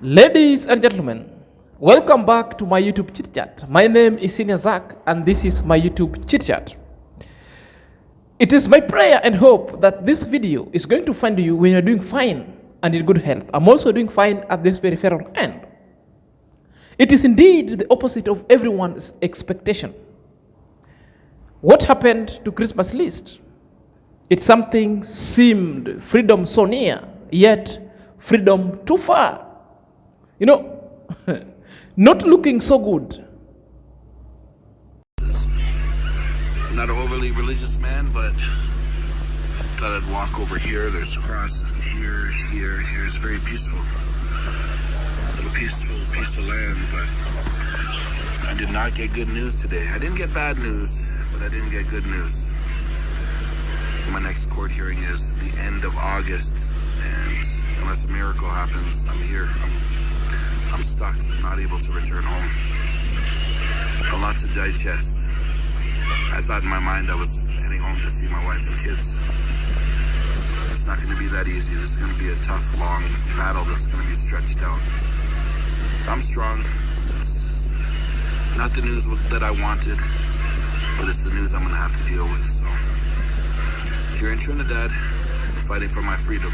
Ladies and gentlemen, welcome back to my YouTube chit chat. My name is Senior Zach and this is my YouTube chit chat. It is my prayer and hope that this video is going to find you when you're doing fine and in good health. I'm also doing fine at this peripheral end. It is indeed the opposite of everyone's expectation. What happened to Christmas list? It's something seemed freedom so near, yet freedom too far. You know, not looking so good. Not an overly religious man, but thought I'd walk over here. There's a cross here. It's very peaceful. A little peaceful piece of land, but I did not get good news today. I didn't get bad news, but I didn't get good news. My next court hearing is the end of August, and unless a miracle happens, I'm here. I'm stuck, not able to return home. A lot to digest. I thought in my mind I was heading home to see my wife and kids. It's not going to be that easy. This is going to be a tough, long battle that's going to be stretched out. I'm strong. It's not the news that I wanted, but it's the news I'm going to have to deal with. So, here in Trinidad, fighting for my freedom.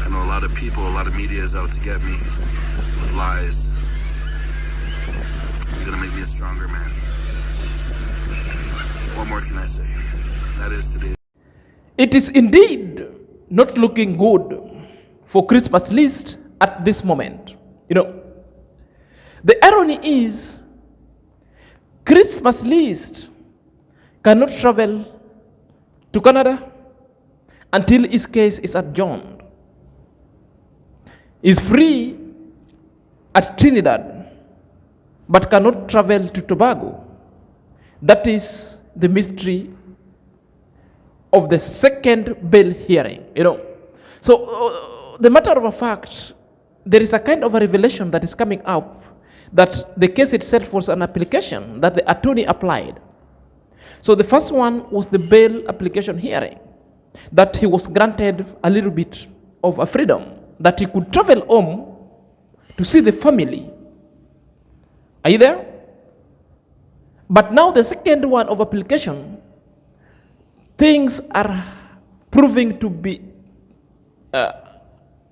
I know a lot of people, a lot of media is out to get me with lies. It's gonna make me a stronger man. What more can I say? That is today. It is indeed not looking good for Christmas list at this moment. You know, the irony is Christmas list cannot travel to Canada until his case is adjourned. Is free at Trinidad, but cannot travel to Tobago. That is the mystery of the second bail hearing, you know. So, the matter of a fact, there is a kind of a revelation that is coming up that the case itself was an application that the attorney applied. So, the first one was the bail application hearing, that he was granted a little bit of a freedom, that he could travel home to see the family. Are you there? But now the second one of application, things are proving to be a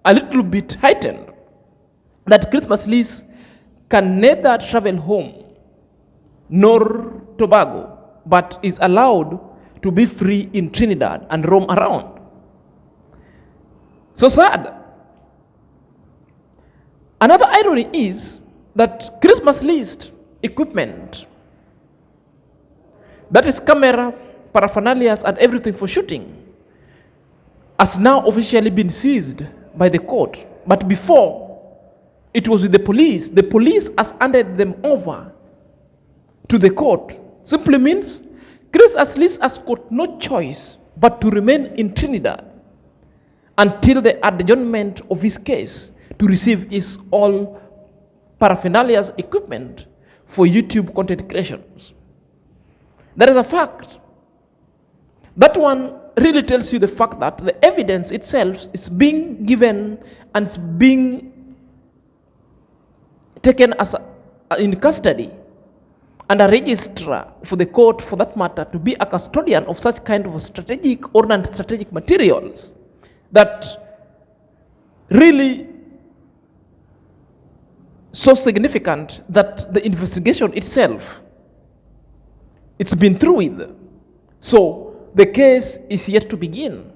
little bit heightened. That Christmas list can neither travel home nor Tobago, but is allowed to be free in Trinidad and roam around. So sad. Another irony is that Christmas list equipment, that is camera, paraphernalia, and everything for shooting, has now officially been seized by the court. But before, it was with the police. The police has handed them over to the court. Simply means Christmas list has got no choice but to remain in Trinidad until the adjournment of his case, to receive his all paraphernalia equipment for YouTube content creations. That is a fact. That one really tells you the fact that the evidence itself is being given and it's being taken as in custody, and a registrar for the court, for that matter, to be a custodian of such kind of strategic or non-strategic materials that really so significant that the investigation itself, it's been through with. So the case is yet to begin.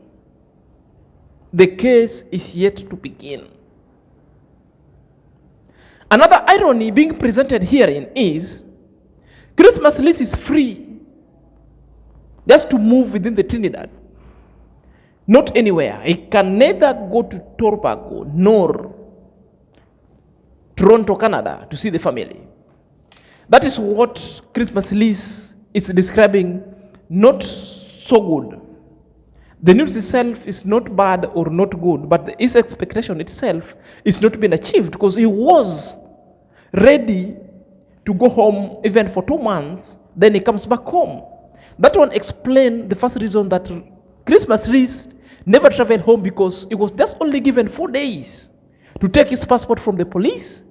The case is yet to begin. Another irony being presented herein is Christmas list is free just to move within the Trinidad, not anywhere. It can neither go to Tobago nor Toronto, Canada, to see the family. That is what Christmas list is describing, not so good. The news itself is not bad or not good, but his expectation itself is not being achieved, because he was ready to go home even for 2 months, then he comes back home. That one explained the first reason that Christmas list never traveled home, because it was just only given 4 days to take his passport from the police.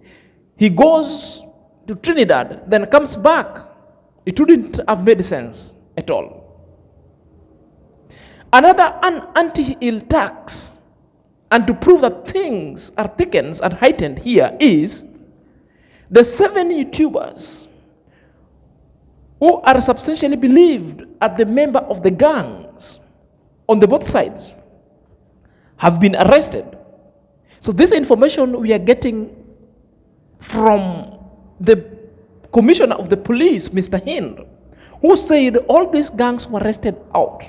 He goes to Trinidad, then comes back. It wouldn't have made sense at all. Another anti-ill tax, and to prove that things are thickened and heightened here, is the 7 YouTubers who are substantially believed as the member of the gangs on the both sides have been arrested. So this information we are getting from the commissioner of the police, Mr. Hind, who said all these gangs were arrested out.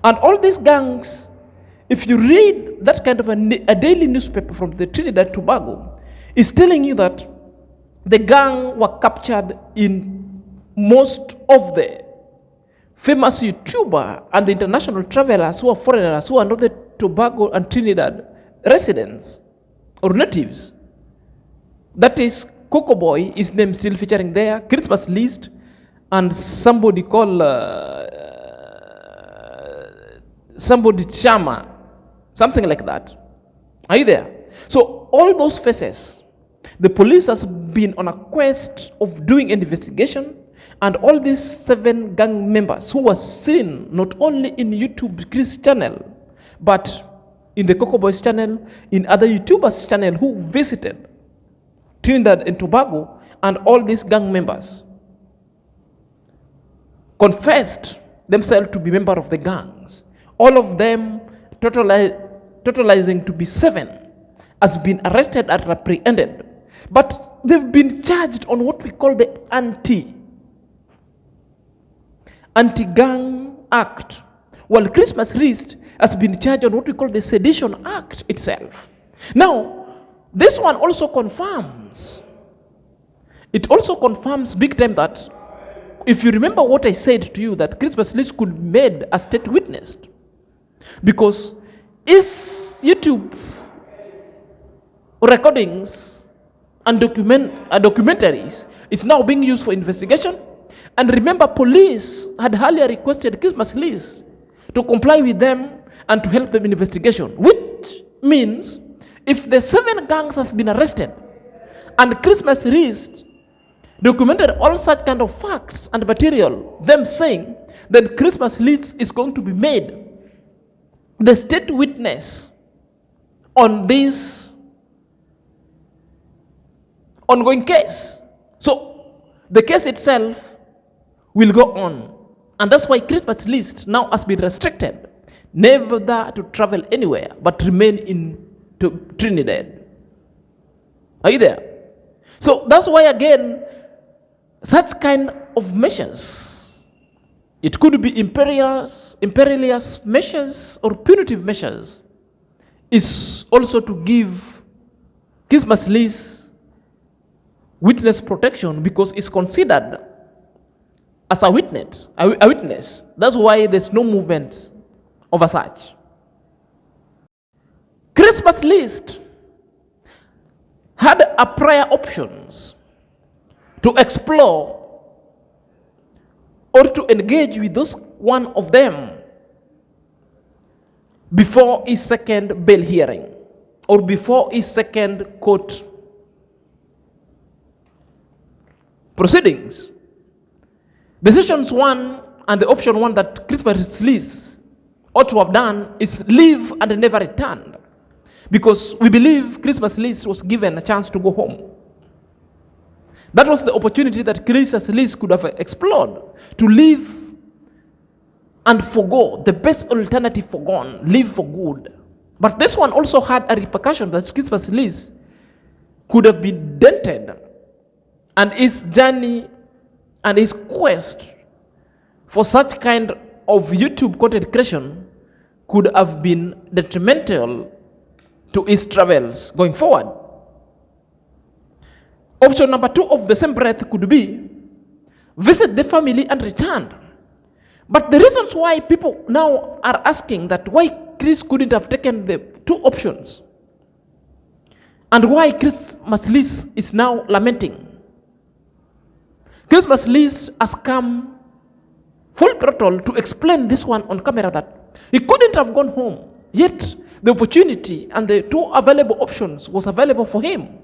And all these gangs, if you read that kind of a daily newspaper from the Trinidad and Tobago, is telling you that the gang were captured in most of the famous YouTuber and the international travelers who are foreigners who are not the Tobago and Trinidad residents or natives. That is Coco Boy, his name still featuring there, Christmas List, and somebody called somebody Chama, something like that. Are you there? So all those faces, the police has been on a quest of doing an investigation, and all these 7 gang members who were seen not only in YouTube Chris channel, but in the Coco Boys channel, in other YouTubers channel who visited Trinidad and Tobago, and all these gang members confessed themselves to be members of the gangs. All of them, totalizing to be 7, has been arrested and apprehended. But they've been charged on what we call the Anti-Gang Act, while Christmas List has been charged on what we call the Sedition Act itself. Now, this one also confirms, it also confirms big time that, if you remember what I said to you, that Christmas List could be made a state witness, because his YouTube recordings and documentaries is now being used for investigation. And remember, police had earlier requested Christmas List to comply with them and to help them in investigation, which means if the 7 gangs has been arrested and Christmas List documented all such kind of facts and material, them saying, then Christmas List is going to be made the state witness on this ongoing case. So the case itself will go on, and that's why Christmas List now has been restricted, never to travel anywhere but remain in Trinidad. Are you there? So that's why, again, such kind of measures, it could be imperious measures or punitive measures, is also to give Christmas List witness protection, because it's considered as a witness. That's why there's no movement of such. Christmas List had a prior options to explore or to engage with those one of them before his second bail hearing or before his second court proceedings. Decisions 1 and the option 1 that Christmas List ought to have done is leave and never return, because we believe Christmas List was given a chance to go home. That was the opportunity that Christmas List could have explored, to live and forgo, the best alternative forgone, live for good. But this one also had a repercussion that Christmas List could have been dented, and his journey and his quest for such kind of YouTube content creation could have been detrimental to his travels going forward. Option number 2 of the same breath could be visit the family and return. But the reasons why people now are asking that why Chris couldn't have taken the 2 options and why Christmas List is now lamenting. Christmas List has come full throttle to explain this one on camera that he couldn't have gone home. Yet the opportunity and the two available options was available for him.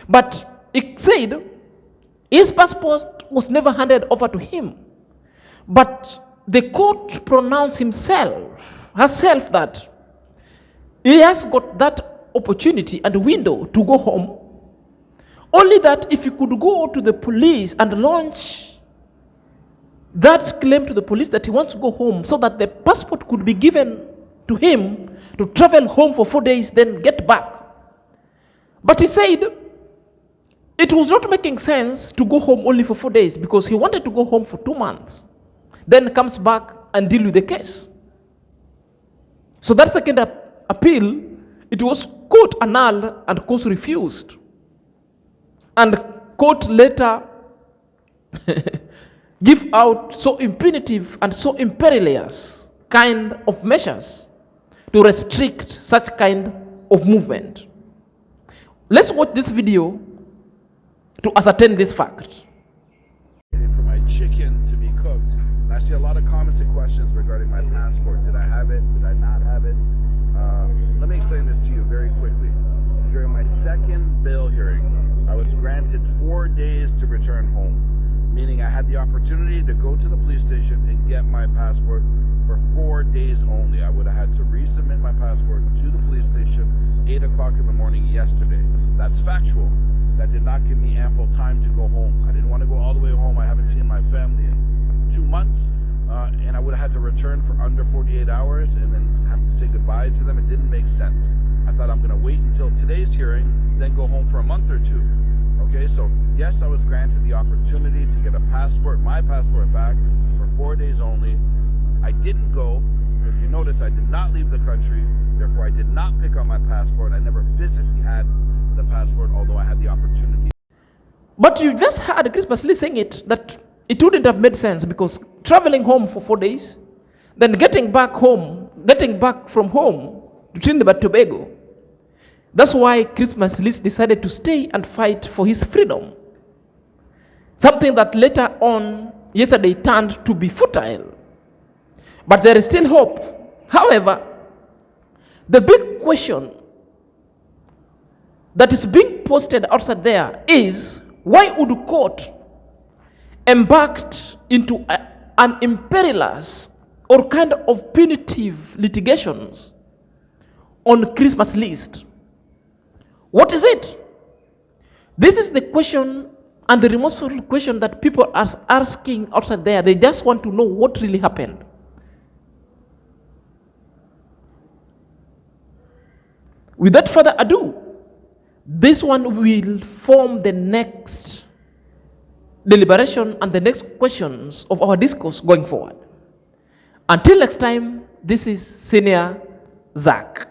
But it said his passport was never handed over to him. But the court pronounced herself that he has got that opportunity and window to go home. Only that if he could go to the police and launch that claim to the police that he wants to go home so that the passport could be given to him to travel home for 4 days, then get back. But he said it was not making sense to go home only for 4 days because he wanted to go home for 2 months, then comes back and deal with the case. So that second appeal, it was court annulled and court refused. And court later give out so impunitive and so imperious kind of measures to restrict such kind of movement. Let's watch this video to ascertain this fact. For my chicken to be cooked, and I see a lot of comments and questions regarding my passport. Did I have it? Did I not have it? Let me explain this to you very quickly. During my second bail hearing, I was granted 4 days to return home, meaning I had the opportunity to go to the police station and get my passport for 4 days only. I would have had to resubmit my passport to the police station 8 o'clock in the morning yesterday. That's factual. That did not give me ample time to go home. I didn't want to go all the way home. I haven't seen my family in 2 months, and I would have had to return for under 48 hours and then have to say goodbye to them. It didn't make sense. I thought I'm going to wait until today's hearing, then go home for a month or two. Okay, so yes, I was granted the opportunity to get a passport, my passport back for 4 days only. I didn't go. If you notice, I did not leave the country. Therefore, I did not pick up my passport. I never physically had the passport, although I had the opportunity. But you just heard Chris Lee saying that it wouldn't have made sense because traveling home for 4 days, then getting back from home to Trinidad and Tobago. That's why Chris Lee decided to stay and fight for his freedom. Something that later on, yesterday, turned to be futile. But there is still hope. However, the big question that is being posted outside there is, why would the court embarked into an imperious or kind of punitive litigations on Christmas list? What is it? This is the question and the remorseful question that people are asking outside there. They just want to know what really happened. Without further ado, this one will form the next deliberation and the next questions of our discourse going forward. Until next time, this is Senior Zach.